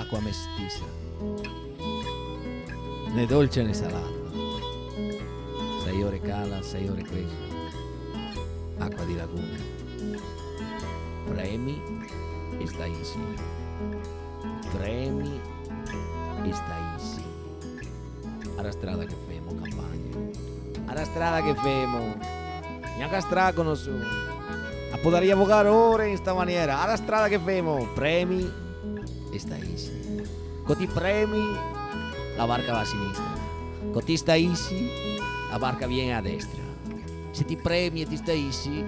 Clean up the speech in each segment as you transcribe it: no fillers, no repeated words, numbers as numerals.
acqua mestiza, né dolce né salata. 6 ore cala, 6 ore cresce. Acqua di laguna. Premi e stai insieme. Premi e stai insieme. Alla strada che femo, campagna. Alla strada che femo. Neanche a stragono su. A poter avvocare ore in sta maniera. Alla strada che femo. Premi e stai insieme. Con ti premi, la barca va a sinistra. Con ti stai insieme, la barca viene a destra. Se ti premi e ti stai insieme,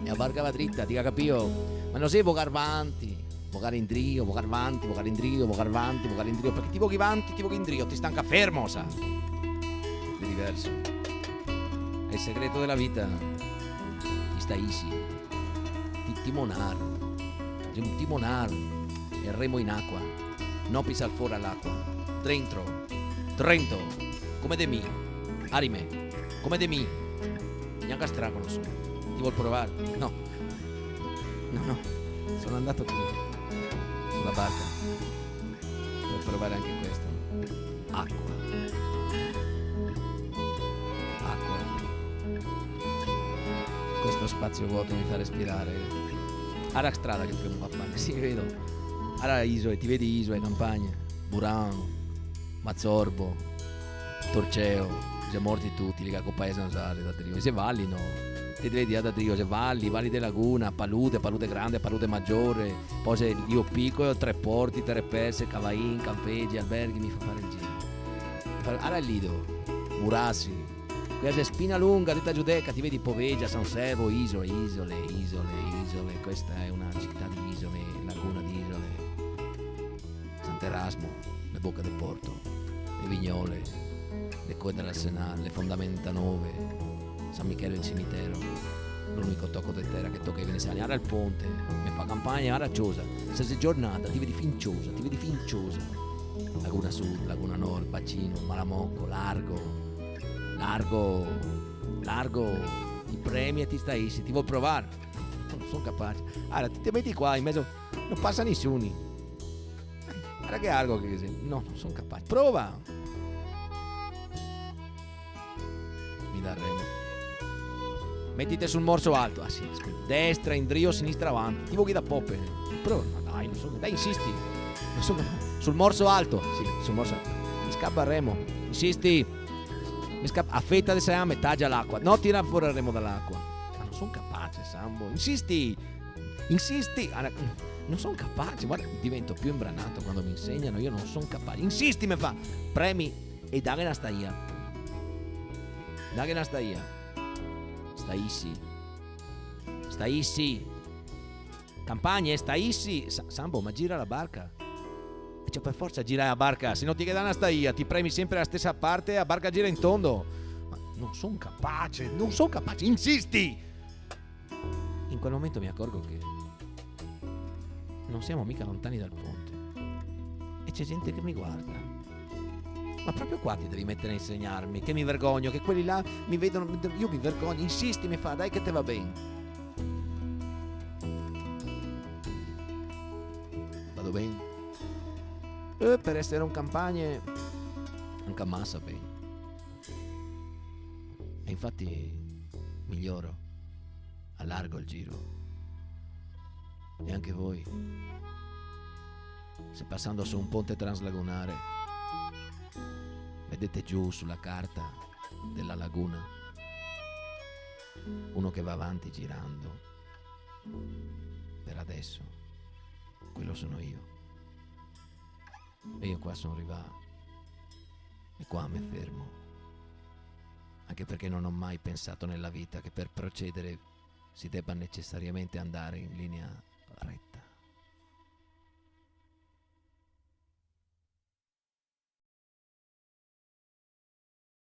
la barca va dritta, ti ha capito? Ma non sei vogare avanti, vogare in trio, vogare avanti, vogare in trio, vogare avanti, vogare in trio. Perché ti voghi avanti, ti voghi in trio, ti stanca fermo, sa? È diverso. È il segreto della vita. Ti stai insieme. Ti timonar. C'è un timonar. Il remo in acqua. Non pisar fuori all'acqua. Dentro. Trento. Come de mi. Arime. Come de mi. Neanche a stragono su. Ti vuol provare? No. No. Sono andato qui. Sulla barca. Per provare anche questo. Acqua. Acqua. Questo spazio vuoto mi fa respirare. Alla strada che fai un papà. Sì, vedo. Alla isole, ti vedi isole, campagne. Burano, Mazzorbo, Torceo. Siamo morti tutti, lì che paese non sa da trio. Se valli no. Ti vedi da trio, se valli della laguna, Palude grande, Palude maggiore, poi se io piccolo, 3 porti, 3 pesse, Cavain, campeggi, alberghi, mi fa fare il giro. Alla Lido, Murassi, questa è Spina Lunga, Rita Giudecca, ti vedi Poveggia, San Servo, isole, questa è una città di isole, laguna di isole, Sant'Erasmo, le Bocche del Porto, le Vignole, le Coe dell'Arsenale, le Fondamenta Nove, San Michele il cimitero, l'unico tocco di terra che tocca i veneziani. Ora il ponte, mi fa campagna, ora Ciosa, se sei giornata ti vedi finciosa, Laguna Sud, Laguna Nord, Bacino, Malamocco, Largo, ti premi e ti stai, se ti vuoi provare, non sono capace. Allora ti metti qua in mezzo, non passa nessuno. Guarda che algo che no, non sono capace. Prova. Mi daremo. Mettite sul morso alto. Ah sì, destra in trio, sinistra avanti. Ti vuoi da poppe. Prova. No, dai, non so. Dai, insisti. Non so. Sul morso alto. Sì, sul morso alto. Mi scappa il remo. Insisti. Mi scappa. Affetta di a metà già l'acqua. No, tira fuori il remo dall'acqua. Ma non sono capace, Sambo. Insisti. Non sono capace. Guarda, divento più imbranato quando mi insegnano. Io non sono capace. Insisti, mi fa. Premi e daghe una staia. Daghe una staia. Stai sì. Campagne, stai sì. Sambo, ma gira la barca. E c'è per forza girare la barca. Se non ti chiede una staia, ti premi sempre la stessa parte, la barca gira in tondo. Ma non sono capace. Insisti. In quel momento mi accorgo che non siamo mica lontani dal ponte. E c'è gente che mi guarda. Ma proprio qua ti devi mettere a insegnarmi, che mi vergogno, che quelli là mi vedono, io mi vergogno, insisti, mi fa, dai che te va bene. Vado bene? Per essere un campagne, anche ammassa bene. E infatti miglioro, allargo il giro. E anche voi, se passando su un ponte translagunare, vedete giù sulla carta della laguna uno che va avanti girando. Per adesso quello sono io. E io qua sono arrivato. E qua mi fermo. Anche perché non ho mai pensato nella vita che per procedere si debba necessariamente andare in linea retta.